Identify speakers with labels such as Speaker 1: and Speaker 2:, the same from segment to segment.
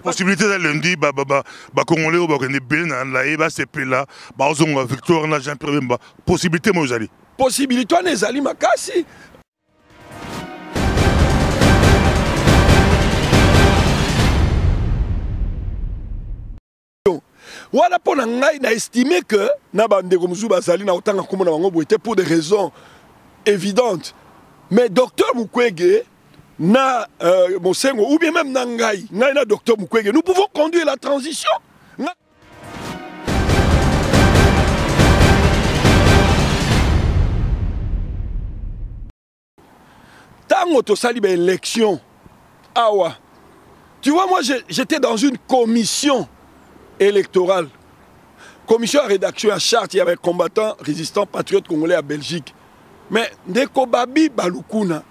Speaker 1: possibilité de lundi, Congolais ou Bénin, là, c'est là, Victoire, Jean-Pierre Bemba. Possibilité, moi, vous allez.
Speaker 2: Possibilité, on allez, Makasi. Voilà pour n'a estimé que na bande comme Zubazali na autant comme na était pour des raisons évidentes. Mais docteur Mukwege na Mosengo ou bien même Nangai, na docteur Mukwege, nous pouvons conduire la transition. Tant que tu as une élection, awa. Tu vois, moi j'étais dans une commission électorale. Commission à rédaction à charte, il y avait combattants, résistants, patriotes congolais à Belgique. Mais Ndeko Babi Balukuna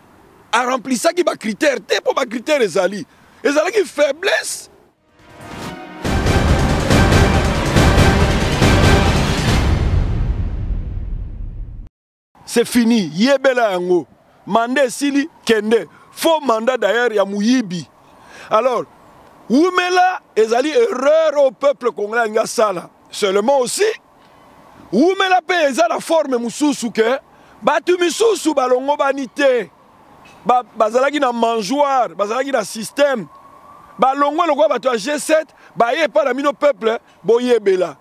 Speaker 2: a rempli ça qui va critère, t'es pour ma critère les alliés. Les alliés qui faiblesse. C'est fini. Yebela yango. Mandé Sili Kende. Faux mandat d'ailleurs, il y a Mouyibi. Alors, Oumela, ezali erreur au peuple congolais nga sala. Seulement aussi, Oumela pe eza la forme mususu ke batu misusu balongo banite. Bazalaki na mangeoire, bazalaki na système. Balongo lokwa batu a G7, baye pa na mino peuple boyebela.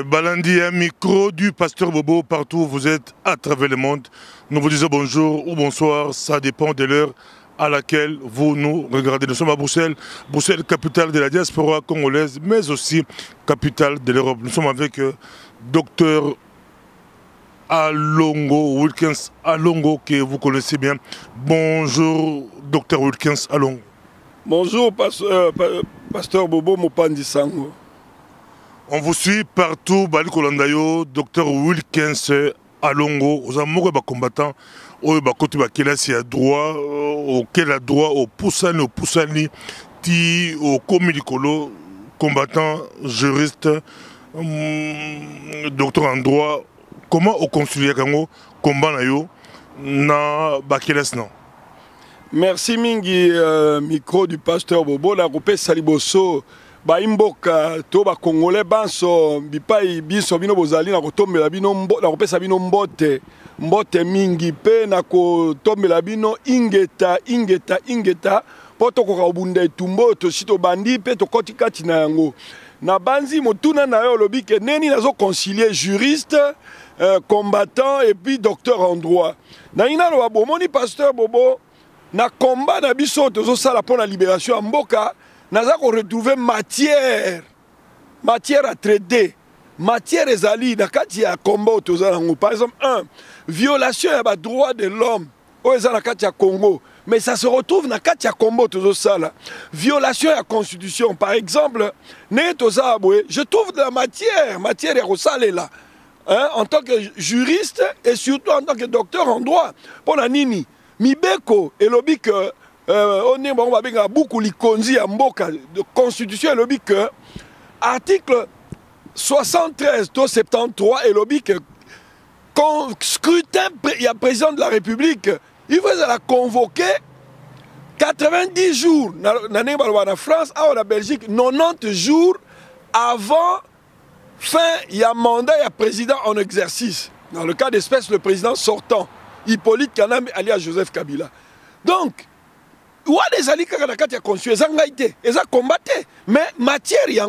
Speaker 1: Balandi, un micro du pasteur Bobo partout où vous êtes à travers le monde. Nous vous disons bonjour ou bonsoir, ça dépend de l'heure à laquelle vous nous regardez. Nous sommes à Bruxelles, Bruxelles, capitale de la diaspora congolaise, mais aussi capitale de l'Europe. Nous sommes avec docteur Alongo, Wilkins Alongo, que vous connaissez bien. Bonjour, docteur Wilkins Alongo.
Speaker 2: Bonjour, pasteur Bobo Mopandi Sango.
Speaker 1: On vous suit partout, Bali Kolandayo, docteur Wilkins Alongo, aux amoureux combattants, aux côtés qui a droit, auquel a droit, au Poussani, au Komidikolo, combattant, juriste, docteur en droit. Comment au consulier Kango, combat na Bakeles non?
Speaker 2: Merci Mingi, micro du pasteur Bobo, la groupe Saliboso. Baimboka to ba congolais banso bipai biso bino bozali na kotombela bino na kopesa bino mbote mingi pe na kotombela bino ingeta poto ko kabunda etumbo to sito bandi pe to koti kati na yango na banzi motuna na yo lobi ke neni nazo concilier juriste combattant et puis docteur en droit na ina lo bomoni pasteur Bobo na combat na biso tozo sala pour la libération en mboka. Nous avons retrouvé matière à traiter, matière ezali na kati ya combat au par exemple violation ya droit de l'homme au na kati ya Congo, mais ça se retrouve na kati ya combat au violation ya constitution par exemple je trouve de la matière ya kosalela en tant que juriste et surtout en tant que docteur en droit pour la nini mibeko elobi que on est beaucoup likonzi à mboka de constitution et lobby que article 73 to 73 et lobby que scrutin il y a président de la République il faut la convoquer 90 jours en France en Belgique 90 jours avant fin il y a mandat il y a président en exercice dans le cas d'espèce le président sortant Hippolyte Kanam alias Joseph Kabila donc les alliés qui ont construit, ils ont combattu. Mais matière, il y a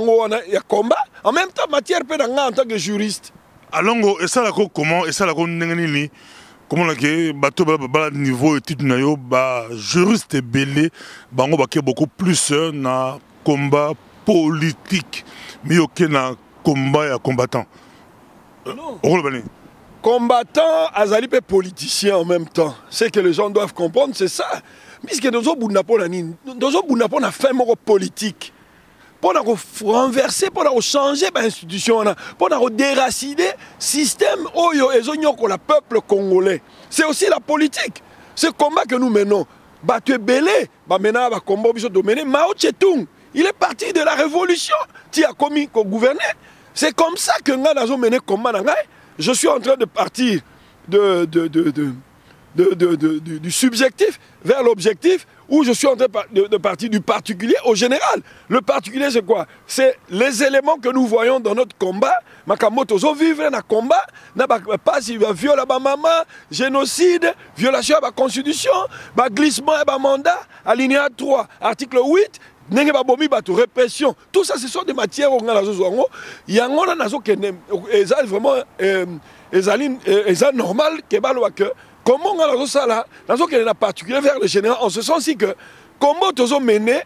Speaker 2: combat. En même temps, matière peut en tant que juriste.
Speaker 1: Alongo, et ça, comment et ça, comment le niveau étude juriste et belé, beaucoup plus na combat politique, mais aucun na combat et combattant.
Speaker 2: Non. Combattant, azali pe politicien en même temps. Ce que les gens doivent comprendre, c'est ça. Puisque nous avons fait un politique. Pour renverser, pour changer l'institution, pour déraciner le système où le peuple congolais. C'est aussi la politique. Ce combat que nous menons. Batu Belé, maintenant, combat Mao Tse-tung, il est parti de la révolution. Qui a commis, qui a gouverné. C'est comme ça que nous avons mené le combat. je suis en train de partir du subjectif vers l'objectif, où je suis en train de partir du particulier au général. Le particulier, c'est quoi? C'est les éléments que nous voyons dans notre combat. Makamoto vivre dans combat, pas si viol à maman, génocide, violation à la constitution, glissement à mandat, alinéa 3, article 8. Répression, tout ça ce sont des matières où il y a vraiment normal que comment on a ça là, en particulier vers le général, en ce sens que comment tu as mené,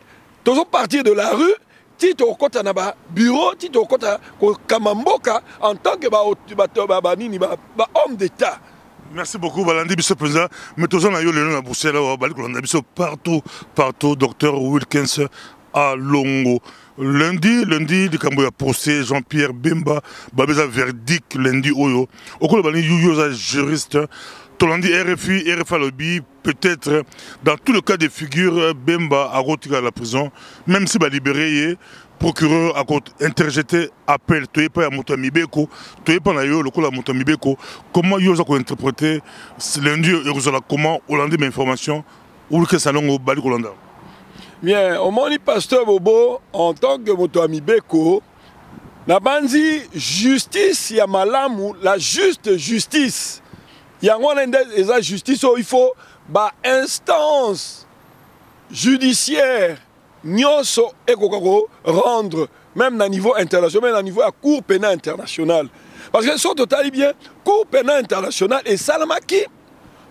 Speaker 2: tu as parti de la rue, tu as un bureau, tu as Kamamboka en tant que homme d'État.
Speaker 1: Merci beaucoup, Balandi Bisso Président. Mais tous on a eu le nom à Bruxelles, partout, docteur Wilkins à Longo. Lundi, le Camboya procès, Jean-Pierre Bemba, Babeza verdict, lundi, Oyo. Au cours de Balandi, Yuyo, juriste. Tolandi RFI lobby, peut-être dans tout le cas de figure, Bemba a retiré à la prison, même si va libéré, procureur a interjeté appel, tu n'es pas à Motamibeko, tu n'es pas à Motamibeko. Comment vous avez interprété lundi, comment Hollande information ou que salon au Bali Hollande?
Speaker 2: Bien, au moment pasteur Bobo, en tant que Motamibeko, la bandi justice, il y a malamu, la juste justice. Il y a une justice où il faut une instance judiciaire rendre, même à niveau international, même à niveau de la Cour pénale internationale. Parce que sont totalement bien, Cour pénale internationale et Salamaki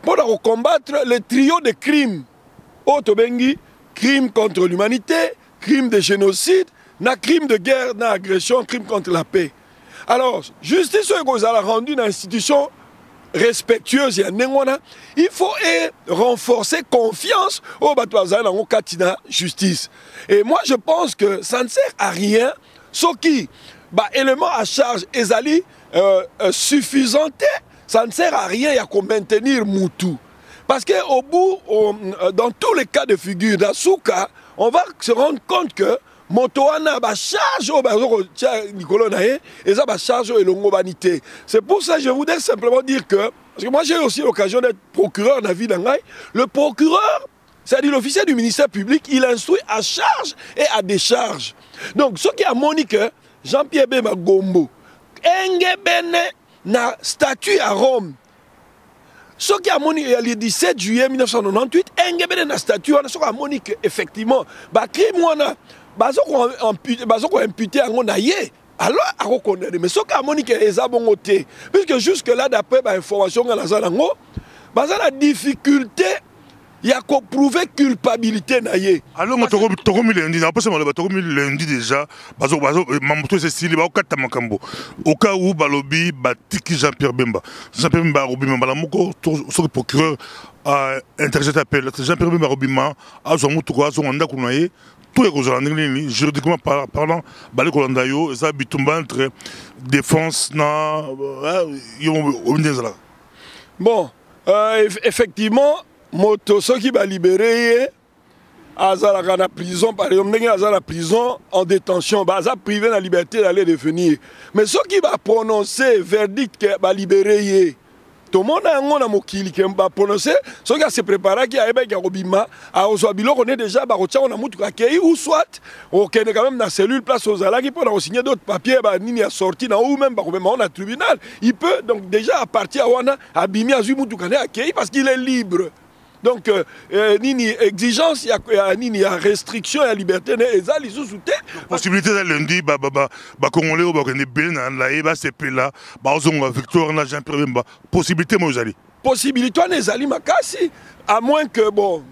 Speaker 2: pour combattre le trio de crimes. Otobengi, crime contre l'humanité, crime de génocide, crime de guerre, agression, crime contre la paix. Alors, justice vous a rendu une institution respectueuse, il faut renforcer confiance au Katina justice. Et moi je pense que ça ne sert à rien, ce qui, élément à charge ezali suffisant, ça ne sert à rien, il y a qu'à maintenir Moutou. Parce qu'au bout, dans tous les cas de figure, dans ce cas, on va se rendre compte que Motoana ba charge au Nicolas Naé et ça ba charge au Elongobanité. C'est pour ça que je voudrais simplement dire que, parce que moi j'ai aussi l'occasion d'être procureur dans la vie d'Angaï, le procureur, c'est-à-dire l'officier du ministère public, il instruit à charge et à décharge. Donc ce qui a monique Jean-Pierre Bemba Gombo, Engebene na statut à Rome. Ce qui a monique le 17 juillet 1998, Engebene na statut, ce qui a monique effectivement, crime imputé à mon aïe, alors à reconnaître. Mais ce qui a monique est abongoté, puisque jusque-là, d'après l'information qu'on a la difficulté, il y a qu'à prouver culpabilité.
Speaker 1: Alors, je suis lundi déjà, au cas où Balobi batiki Jean-Pierre Bemba. Jean-Pierre Bemba le procureur a interjeté appel. Jean-Pierre Bemba Robima a son tout les juridiquement parlant, Bali Kolandayo, ça bitumba entre défense na
Speaker 2: bon, effectivement, moto ceux qui va libérer Azala la prison, par exemple, la prison en détention, Azala privé de la liberté d'aller et de venir. Mais ceux qui va prononcer verdict qui va libérer, tout le monde a un mokili qui va prononcer, ceux qui se préparent, qui a Robima, à Oswabilo, on est déjà, on a moutou accueilli, ou soit, on est quand même dans la cellule, place aux Zala, qui peut signer d'autres papiers, Nini a sorti, ou même, on a tribunal. Il peut donc déjà, à partir à Abimi, à Zumoutou, accueilli parce qu'il est libre. Donc, Nini exigence, il y a restriction, il y a liberté, et ça, ils sont soutenus.
Speaker 1: Possibilité de lundi, Congolais, Victor, Jean-Pierre Bemba. Possibilité, moi, j'allais.
Speaker 2: Possibilité, on makasi, à moins que, bon,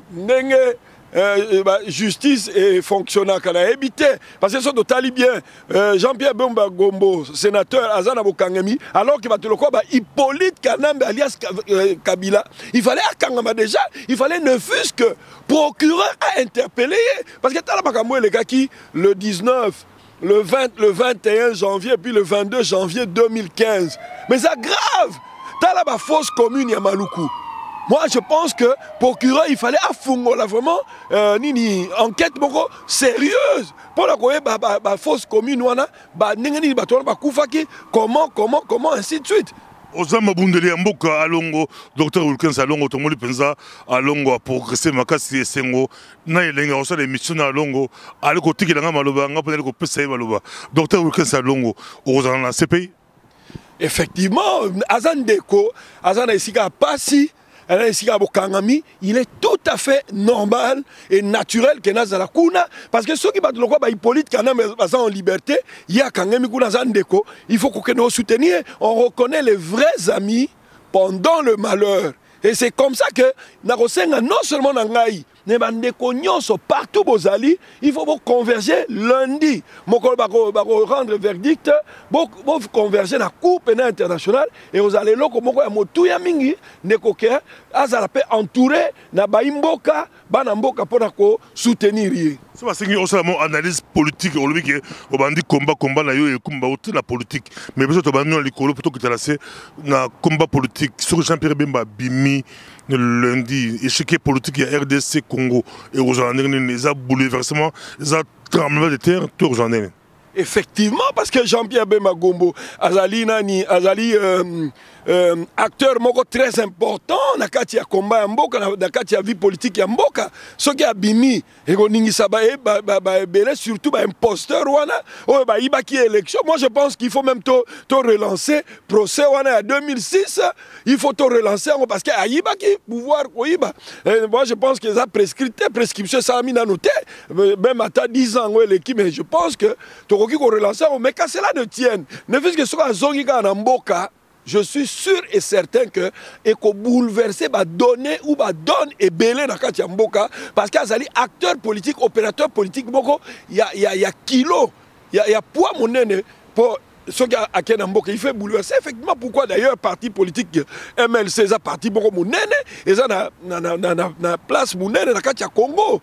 Speaker 2: justice et fonctionnaire qu'on a évité. Parce que c'est totalement bien. Jean-Pierre Bemba Gombo, sénateur Azana Bokangemi, alors qu'il va te le quoi, Hippolyte Kanambe alias Kabila, il fallait à Kangama déjà, il fallait ne fût-ce que procureur à interpeller. Parce que t'as la les gars qui, le 19, le 21 janvier, puis le 22 janvier 2015. Mais c'est grave. T'as la fausse commune Yamaloukou. Moi, je pense que procureur, il fallait affongola vraiment nini enquête sérieuse pour la fausse commune comment ainsi de suite.
Speaker 1: Ozama Bundeli Mboka Alongo, Dr Wilkins Alongo, Tomoli Penza, Alongo a progressé Makasi Sengo, Naïlenga, on les missions à Alongo, Aloko Tikilanga Maloba, Ngapanelko Pesa Maloba, Dr Wilkins Alongo, Ozana CPI.
Speaker 2: Effectivement, Azandeko, Azana Isika Passi, il est tout à fait normal et naturel que Nazala Kuna, parce que ceux qui battent le roi, Hippolyte, qui est en liberté, il y a Kangami Kuna Zandeko, il faut qu'on nous soutenions. On reconnaît les vrais amis pendant le malheur. Et c'est comme ça que Narosenga, non seulement Nangaï, mais partout Bozali, il faut converger lundi. Mokol bako rendre verdict, vous converger la Cour pénale internationale et vous allez là comme quoi motu ya mingi nekoke azala pe entouré na baimboka bana mboka pona ko soutenir.
Speaker 1: C'est parce que aussi une analyse politique, on dit que on dit combat na yo et combat autour la politique, mais besoin de banner l'école plutôt que de lancer na combat politique sur Jean-Pierre Bemba Bimi lundi échec politique il y a RDC Congo et aujourd'hui les a bouleversement les a tremblement de terre tout aujourd'hui.
Speaker 2: Effectivement, parce que Jean-Pierre Bemba Gombo azali nani azali acteur moko très important na kati ya combat ya mboka na kati ya vie politique ya mboka soki abimi ekoningisa belé surtout ba imposteur wana oyo ba ibaki élection. Moi je pense qu'il faut même to relancer procès wana ya 2006, il faut to relancer parce que ayibaki pouvoir koyiba. Moi je pense que ça prescription ça mis na noté même à 10 ans l'équipe, mais je pense que to koki ko relancer mais quand cela ne tienne ne fût que soka zongi ka na mboka. Je suis sûr et certain que et qu'on bouleverser va donner ou va donner et belé dans Katia Mboka parce qu'il y a des acteurs politiques, opérateurs politiques, il y a kilo, il y a poids monnaie pour ceux qui a Kenya Mboka. Il fait bouleverser effectivement pourquoi d'ailleurs parti politique MLC ça parti beaucoup monnaie et ça na place monnaie dans Katia Congo.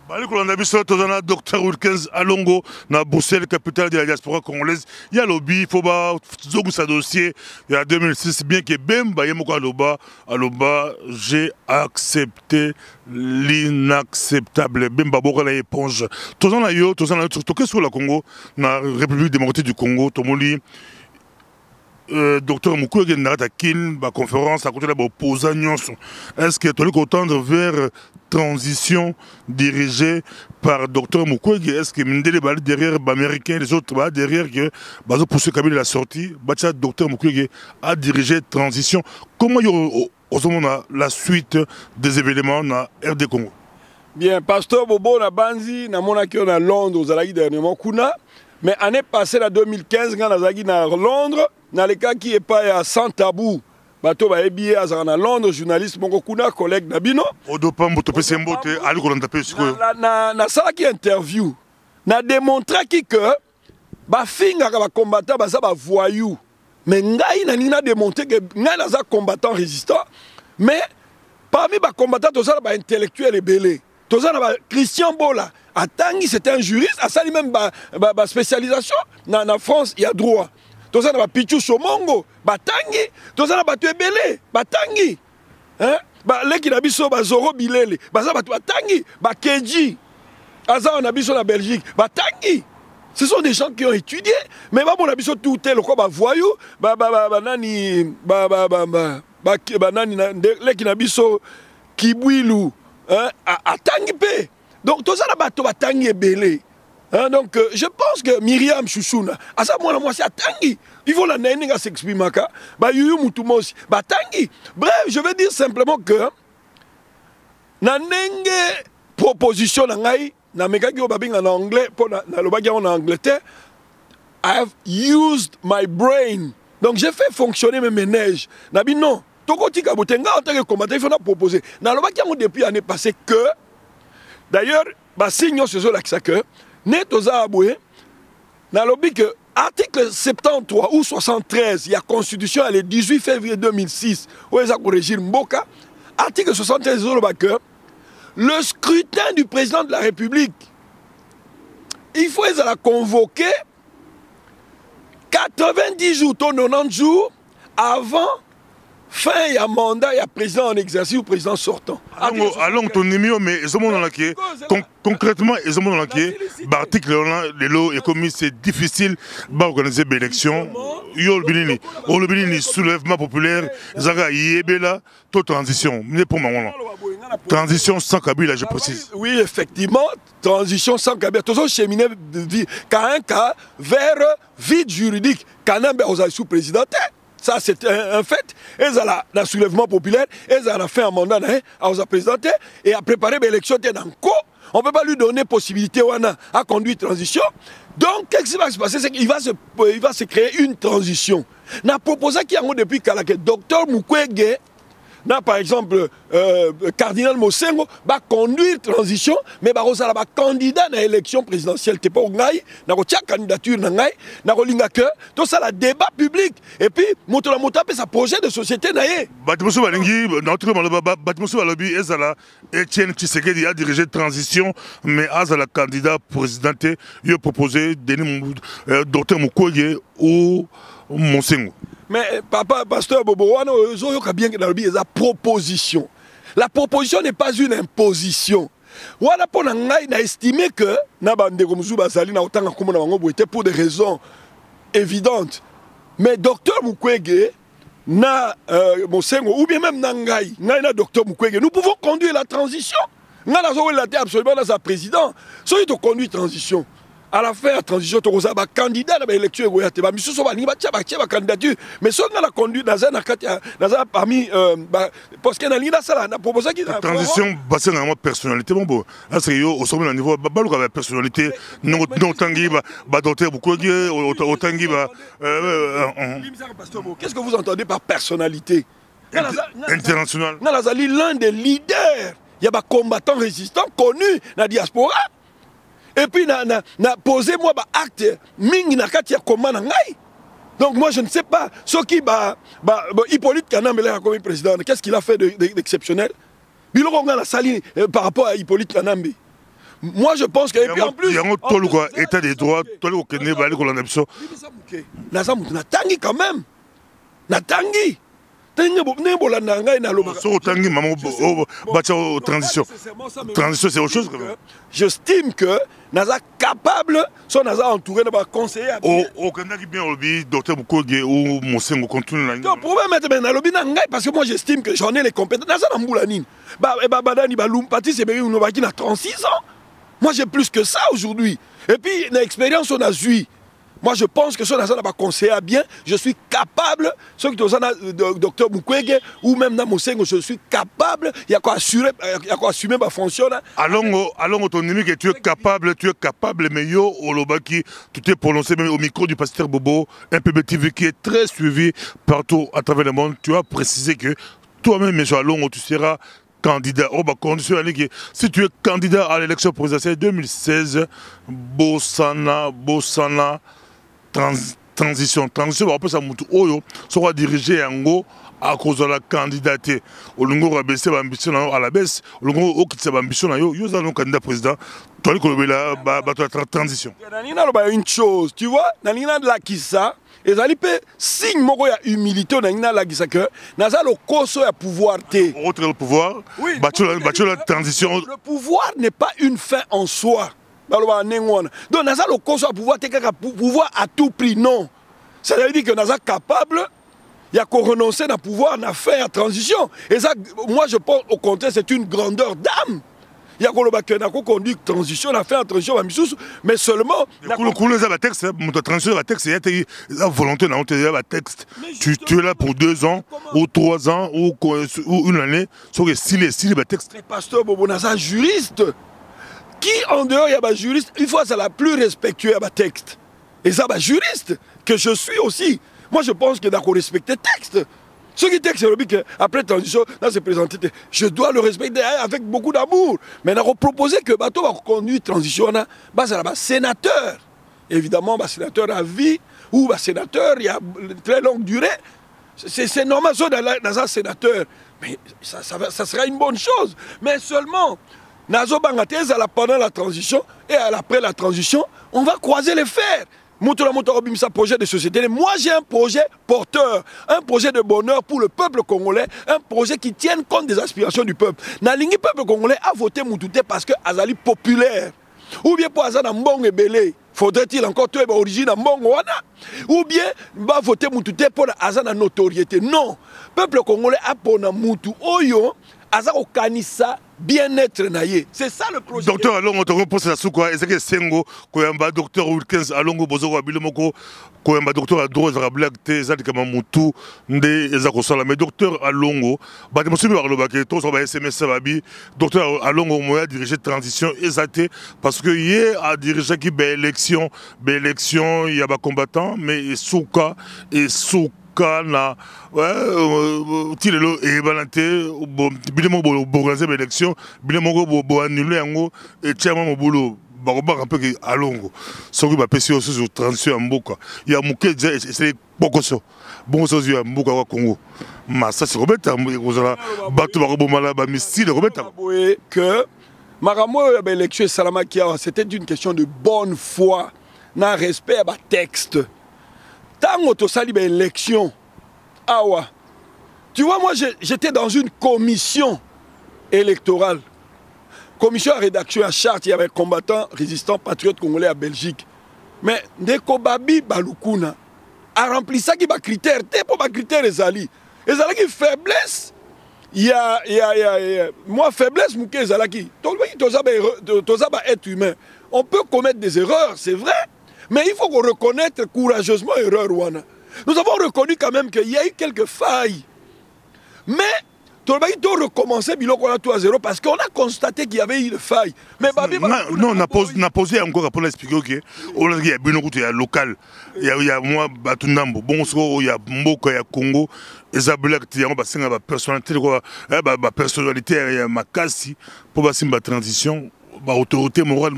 Speaker 1: Dr Wilkins Alongo, na Bruxelles, capitale de la diaspora congolaise. Il y a lobby, il faut pas sa dossier. Il y a 2006, bien que Bemba Yemoko Aloba, j'ai accepté l'inacceptable. Bemba Boka la éponge. Tous en a yo, tous en a yo, sur la Congo, na République démocratique du Congo, Tomoli. Docteur Mukwege Narata Kin, la conférence à côté de l'opposant. Est-ce que tu as tendre vers transition dirigée par Docteur Mukwege? Est-ce que Mindele Bali derrière l'Américain, les autres derrière que Bazo pousse Kabila la sortie, Docteur Mukwege a dirigé transition? Comment on a la suite des événements dans RD Congo?
Speaker 2: Bien, Pasteur Bobo na Banzi, na Monaki on a Londres, aux Alagi dernièrement, Kuna. Mais année passée, en 2015, quand on a à Londres, dans le cas qui est pas à sans tabou, bateau ba ebié à Londres, journaliste mon kuna collègue Nabino.
Speaker 1: Odopam botope sembote, ali ko lantape siko.
Speaker 2: Na ça qui interview, na démontré que ba finga ka ba combattant ba ça ba voyou. Mais ngai na démontré que ngai na za combattant résistant, mais parmi ba combattant to ça ba intellectuel et belé. To ça na Christian Bola. Atangi, c'est un juriste, à ça même ma spécialisation. En France, il y a droit. Tout ça, na Pichu Somongo, Batangi, tout ça, na Batu Ebele, Batangi. Hein? Leki na biso, Zoro Bilele, Baza Batu Batangi, Bakeji, Aza on a biso la Belgique, Batangi. Ce sont des gens qui ont étudié, mais bon, on a biso tout tel, quoi, voyou, nani, Leki na biso, Kibouilou, Atangi Pe. Donc, tout ça, là-bas, Tangi est belé. Donc, je pense que Myriam Chouchouna, à ça, moi, c'est Tangi. Il faut la naine à s'exprimer. Yuyu Moutumosi, Tangi. Bref, je veux dire simplement que, na nenge proposition, na mekaki obabing en anglais, pour na lobagi en Angleterre, I have used my brain. Donc, j'ai fait fonctionner mes ménages. Nabi, non. Tokoti Kabotenga, en tant que combattant, il faut la proposer. Na lobagi depuis l'année passée que, d'ailleurs, signe ce jour là que Netoza Aboué n'a lobby que article 73 ou 73, il y a constitution le 18 février 2006 où ils ont régime Mboka. Article 73 que le scrutin du président de la République, il faut les convoquer 90 jours, 90 jours avant fin il y a mandat il y a président en exercice ou président sortant
Speaker 1: allons ton numéro mais concrètement ils ont l'article l'économie c'est difficile d'organiser l'élection yo le binini soulèvement populaire zanga yebela to transition mais pour moi transition sans Kabila je précise.
Speaker 2: Oui effectivement transition sans Kabila toujours cheminer quand un cas vers vide juridique quand même aux sous président. Ça, c'est un fait. Ils ont le soulèvement populaire, ils ont fait un mandat à présidenter et à préparer l'élection. On ne peut pas lui donner possibilité à conduire transition. Donc, qu'est-ce qui va se passer? C'est qu'il va se créer une transition. On a proposé qu'il y a depuis que le docteur Mukwege, par exemple, cardinal Mosengo, va conduire transition, mais va candidat à l'élection présidentielle. Tu pas na candidature na tout ça le débat public et puis moto sa projet de société
Speaker 1: Etienne Tshisekedi a dirigé transition mais a la candidat présidenté il a proposé docteur Mukwege ou Mosengo.
Speaker 2: Mais papa, pasteur Bobo, bien que la proposition. La proposition n'est pas une imposition. Voilà pour estimé que pour des raisons évidentes. Mais docteur Mukwege, ou bien même Nangai, docteur Mukwege, nous pouvons conduire la transition. Nous avons absolument dans sa président. Soyez de conduire transition. À la fin de la transition, tu as un candidat à l'élection, tu as un candidature. Mais si on a conduit parmi. Parce qu'il y a proposé qu'il y a
Speaker 1: une transition basée sur la personnalité. Là, c'est au sommet d'un niveau, la personnalité, non tangi, docteur Mukwege, au tangi.
Speaker 2: Qu'est-ce que vous entendez par personnalité?
Speaker 1: International.
Speaker 2: L'un des leaders, il y a des combattants résistants connus dans la diaspora. Et puis, posez-moi un acte, donc moi je ne sais pas, ce qui Hippolyte Kanambe comme président, qu'est-ce qu'il a fait d'exceptionnel? Par rapport à Hippolyte Kanambe. Moi je pense que...
Speaker 1: Et puis en plus... Il y a un état des droits, tout le
Speaker 2: Natangi quand même. Natangi.
Speaker 1: Transition, c'est autre chose.
Speaker 2: J'estime que Naza capable, son Naza entouré de conseillers.
Speaker 1: Au Canada qui bien le docteur Mukwege ou Mosengo continue la.
Speaker 2: Non, problème maintenant na lobi nangai parce que moi j'estime que j'en ai les compétences. Naza na mbulanine. Badani balum pati c'est bien on va qui na 36 ans. Moi j'ai plus que ça aujourd'hui. Et puis l'expérience on a eu. Moi, je pense que ce n'est pas conseillé bien. Je suis capable, ce que le docteur Mukwege ou même Namosengo, je suis capable. Il y a quoi assumer ma fonction.
Speaker 1: Allons autonomie que tu es capable, mais yo, Olobaki, tu t'es prononcé même au micro du pasteur Bobo, un PBTV qui est très suivi partout à travers le monde. Tu as précisé que toi-même, Allons, tu seras candidat. Si tu es candidat à l'élection présidentielle 2016, Bossana, transition, on peut ça oyo sera dirigé en gros à cause de la candidature. Olungo va baisser l'ambition à la baisse, Olungo okitsa l'ambition yo allons candidat président. Toi la transition.
Speaker 2: Une chose, tu vois, nanina la kisa, et ali pe signe moko ya humilité nanina la kisa que naza le koso ya pouvoir té.
Speaker 1: Autre le pouvoir, la transition.
Speaker 2: Le pouvoir n'est pas une fin en soi. Donc, Naza le conseil pouvoir à tout prix, non. Ça veut dire que Naza capable, il y a qu'on renoncer à pouvoir, à faire la transition. Et ça, moi je pense au contraire, c'est une grandeur d'âme. Il y a qu'on conduit la transition, à faire la transition, mais seulement.
Speaker 1: Le texte, la transition, il y a la volonté, texte. Tu es là pour 2 ans, ou 3 ans, ou 1 année, sauf que si le texte.
Speaker 2: Le pasteur Bobo Naza, juriste. Qui en dehors, il y a un juriste, une fois c'est la plus respectueuse à texte. Et ça, juriste, que je suis aussi. Moi, je pense que d'accord respecter le texte. Ce qui texte, c'est après transition, là, c'est présenté. Je dois le respecter avec beaucoup d'amour. Mais on a proposé que bateau va conduire transition, c'est sénateur. Évidemment, sénateur à vie, ou sénateur, il y a une très longue durée. C'est normal, ça, dans un sénateur. Mais ça sera une bonne chose. Mais seulement. Nazo Bangatez, pendant la transition et après la transition, on va croiser les fers. un projet de société. Moi, j'ai un projet porteur, un projet de bonheur pour le peuple congolais, un projet qui tienne compte des aspirations du peuple. Le peuple congolais a voté Moutouté parce que Azali populaire. Ou bien pour Azana Mbong et Belé. Faudrait-il encore tuer l'origine Mbong Wana? Ou bien va voter Moutouté pour Azana notoriété. Non. Le peuple congolais a pour Moutou Oyo, Azako Kanissa. Bien-être naïe. C'est ça le projet.
Speaker 1: Docteur Alongo, tu reposes la souka. Est-ce que Sengo, Koyamba, docteur Wilkins, Alongo, Bozogo, Abilomoko, Koyamba, docteur Adro, Zarablac, Zad Kamamutu, Nde, Ezakosala. Mais docteur Alongo, Bademosubi Barlobake, tous on va SMS Sababi, docteur Alongo, moi, diriger transition, Ezate, parce que hier, a dirigé qui, élection, il y a des combattants, mais souka, et souka. Na tilelo e balante bilemo bo organiser élection bilemo bo annuler yango et tiama mobulu bakoba un peu que Alongo soki ba pesi aussi sur transition mboka ya muke c'est bokoso bonso ya mboka wa Congo ma ça c'est robeta kozala bato bakobomala ba missile robeta
Speaker 2: que Maramo ya élection Salamaki c'était une question de bonne foi na respect à texte. Tant que tu as une élection, tu vois, moi j'étais dans une commission électorale. Commission à rédaction à charte, il y avait combattants, résistants, patriotes congolais à Belgique. Mais Ndeko Babi Balukuna a rempli ça qui va critère. T'es pour ma critère Ezali. Ezali qui faiblesse. Il y a moi faiblesse mouke Ezali qui. Tozaba être humain. On peut commettre des erreurs, c'est vrai. Mais il faut qu'on reconnaisse courageusement l'erreur. Nous avons reconnu quand même qu'il y a eu quelques failles. Mais on a recommencé tout à zéro parce qu'on a constaté qu'il y avait eu des failles. Mais
Speaker 1: non, on a posé encore pour l'expliquer qu'il y a local. Il y a moi, Batunambo, Bonso, il y a Mboka, il y a Congo. Et ça, il y a une personnalité, il y a Makassi pour la transition. Autorité morale,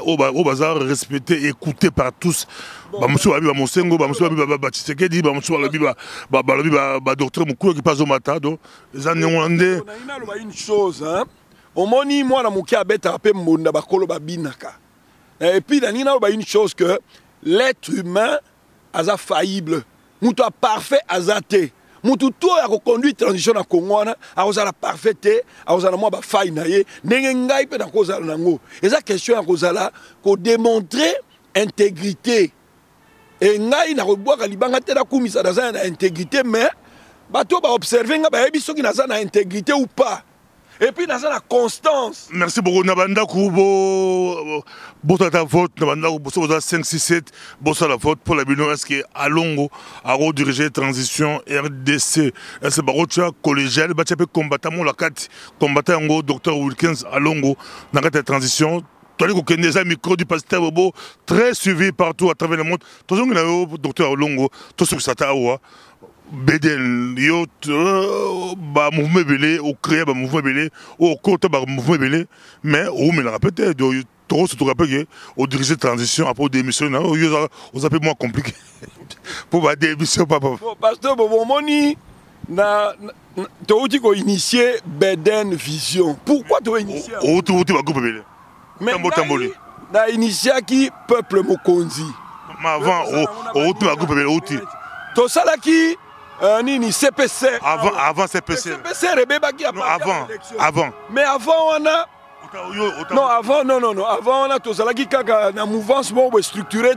Speaker 1: au bazar, respecté, écouté par tous. Monsieur Babi, Monsengo, Monsieur Babi, Tshisekedi, Monsieur Babi, docteur Moukoula qui passe au matin. Les années hollandais.
Speaker 2: On a une chose, hein. Au moni, moi, je suis abet à peu monde bakolo babinaka. Et puis, il y a une chose que l'être humain a faillible. Moutou a parfait azaté. Mutu to ya conduire transition na Congo na akozala parfaite akozala mwa ba faille na ye ndenge ngai pe na kozala nango eza question ya kozala ko démontrer intégrité et ngai na kobwaka libanga te na kumisa na za na intégrité mais bato ba observer nga ba yebi soki na za na intégrité ou pas. Et puis, dans la constance.
Speaker 1: Merci beaucoup. Nabanda Kubo, Botata vote, Nabanda Kubo, 5, 6, 7, Bossa la vote pour la Bino, est-ce que Alongo a redirigé transition RDC, est-ce que collégial, Bachapé combattant, la 4, combattant, docteur Wilkins Alongo, dans la transition. Des micro du pasteur Bobo, très suivi partout à travers le monde. Tout le monde, docteur Alongo, tout ce que ça t'a Beden yo ba mouvement belé au créer ba mouvement belé au côté ba mouvement belé mais au me la répéter trop se rappelle au diriger transition après démission aux appels moins compliqué pour ba démission papa
Speaker 2: pasteur Bobo Moni na tu ko initier Beden Vision pourquoi tu as initié
Speaker 1: au ba groupe belé
Speaker 2: mais na initié qui peuple Mokonzi
Speaker 1: mais avant au ba groupe belé outi
Speaker 2: to sala qui Nini CPC
Speaker 1: avant CPC avant
Speaker 2: mais avant on a non avant on a tout ça là qui na mouvance bon structuré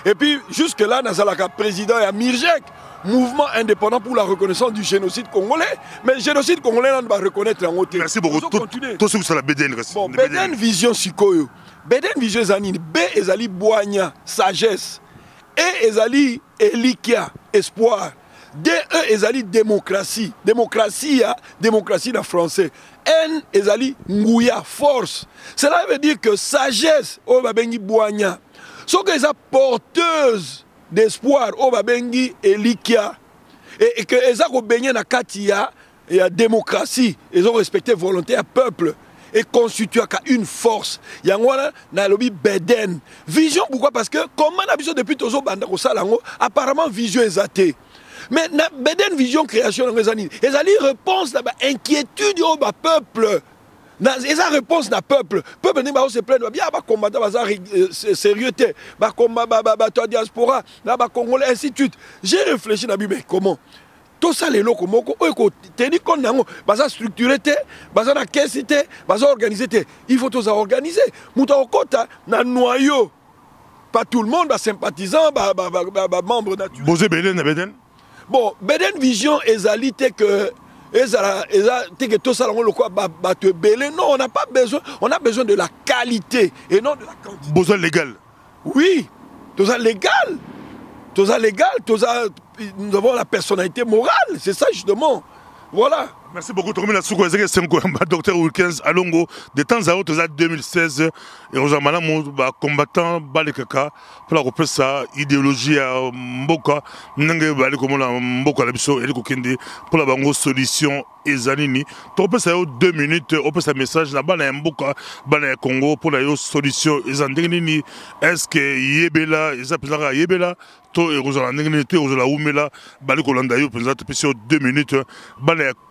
Speaker 2: et puis jusque là na zalaka président ya Mirjek mouvement indépendant pour la reconnaissance du génocide congolais mais le génocide congolais on va reconnaître en haut.
Speaker 1: Merci beaucoup tout ce que ça la BDN
Speaker 2: bon BDN Vision sikoyo BDN Vision zanini B ezali boanya sagesse et ezali elikia espoir DE ezali démocratie. Démocratie na français. N ezali ngouya force. Cela veut dire que sagesse o babengi boanya. So que eza porteuse d'espoir o babengi elikia. Et que eza ko benye na kati ya démocratie, ils ont respecté volonté à peuple et constitué une force. Yangwana na lobi Beden. Vision pourquoi parce que comment na biso depuis tozo banda ko salango apparemment vision ezate. Mais Beden Vision création les ali réponse à l'inquiétude du peuple Et ça réponse na peuple. Peuple n'est pas se plaindre. Bien, bah combattant, bah sérieuxité, bah combat, bah diaspora, là bah congolais, ainsi de suite. J'ai réfléchi na mais comment? Tout ça les locaux, moko, tenir compte nango, bah ça structuré, bah ça na caisse, bah ça organisé. Il faut tout ça organiser. Mouta okota na noyau. Pas tout le monde, bah sympathisant, bah membre naturel.
Speaker 1: Bosé Beden, Beden.
Speaker 2: Bon, Beden Vision est que tout ça, non, on n'a pas besoin, on a besoin de la qualité et non de la quantité.
Speaker 1: Besoin légal.
Speaker 2: Oui, tout ça légal. Tout ça légal, tout ça, nous avons la personnalité morale, c'est ça justement. Voilà.
Speaker 1: Merci beaucoup. Docteur Wilkins Alongo, de temps à autre, 2016, et aux amalams, combattant Balekaka, pour la reprise sa idéologie à Mboka, Nange Balekomola Mboka Labiso, et Kokende, pour la bango solution et Zanini. Tu repères ça 2 minutes, on peut sa message là-bas, dans Mboka, dans Congo, pour la solution et Zanini. Est-ce que Yebela, Ezapizara Yebela, to et Rosa Nengene, Rosa Oumela, Balekolandayo, peut-être 2 minutes,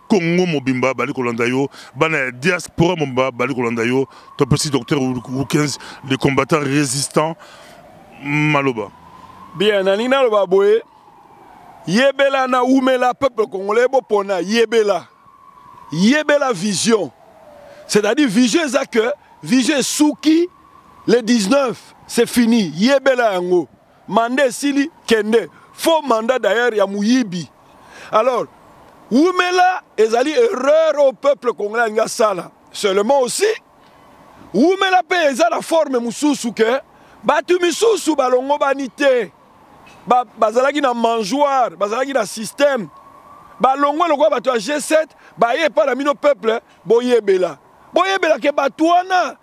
Speaker 1: Congo Mobimba, Bali Kolandayo, Bana diaspora Momba, Bali Kolandayo, ton petit docteur Wilkins, les combattants résistants, Maloba.
Speaker 2: Bien, Nanina Lobaboé, Yebela na Oumela, peuple congolais, Bopona, Yebela. Yebela vision. C'est-à-dire, vision Zake, vision Souki, le 19, c'est fini. Yebela Yango. Mandé Sili, Kende. Faux mandat d'ailleurs, Yamouyibi. Alors, Oumela ezali erreur au peuple congolais nga sala. Seulement aussi, Oumela pe eza la forme mususu ke batu misusu balongo banite. Bazalaki na mangeoire, bazalaki na système. Balongo lokwa batu a G7, baye pa na mino peuple boyebela. Boyebela ke batu wana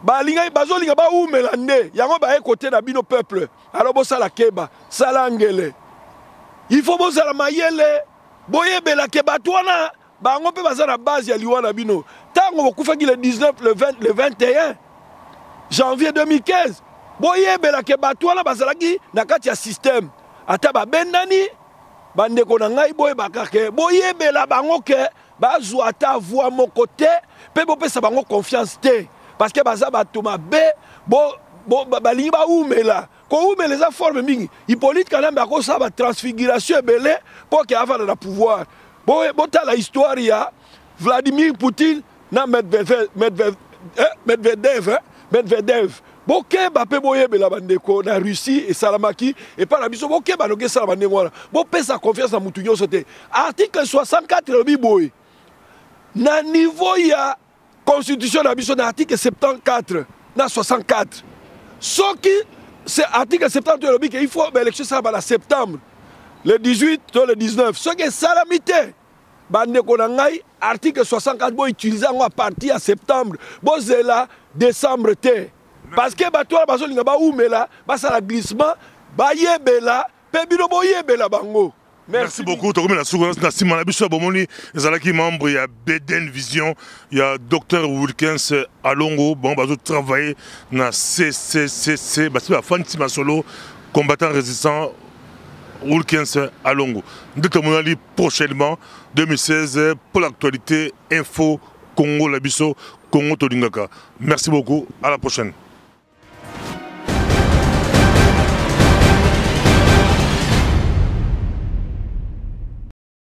Speaker 2: balinga bazolinga ba Oumela nde. Yango baye côté na bino peuple. Alors bo sala keba, sala ngele. Il faut bo sala mayele. Boyebela ke batwana bango pe baza na base ya liwana bino tango bokufaki le 19 le 21 janvier 2015 boyebela ke batwana bazalaki na kati ya système ata babendani bandeko na ngai boyebaka ke boyebela bango ke bazwa ata voix moko te pe bopesa bango confiance te parce que baza bato mabe balingi baumela Koumela eza forme mingi Hippolyte Kanambe akosala transfiguration ebele pour qu'il avale le pouvoir. Bota la histoire ya Vladimir Poutine na Medvedev. Boke bape boyebela bandeko na Russie et Salamaki et par la biso boke banoke salamane wana. Bo pesa confiance na mutu nyonso te. Article 64 lobi boy. Na niveau ya constitution na biso na article 74 na 64. Soki c'est article 70 il faut l'élection ça en septembre le 18 ou le 19 ce qui est salamité bande konangai article 64 bo utiliser à partir de septembre bo zela décembre té parce que bato bazo linga ba oumela ba sala glissement ba yebela pe bino bo yebela bango.
Speaker 1: Merci beaucoup. Tu as membre, il y a Beden Vision, il y a Docteur Wilkins Alongo, bon, bah, travailler dans CCCC, bah, c'est la fin de solo, combattant résistant Wilkins Alongo. Nous te prochainement, 2016, pour l'actualité, Info Congo Labiso, Congo Tolingaka. Merci beaucoup, à la prochaine.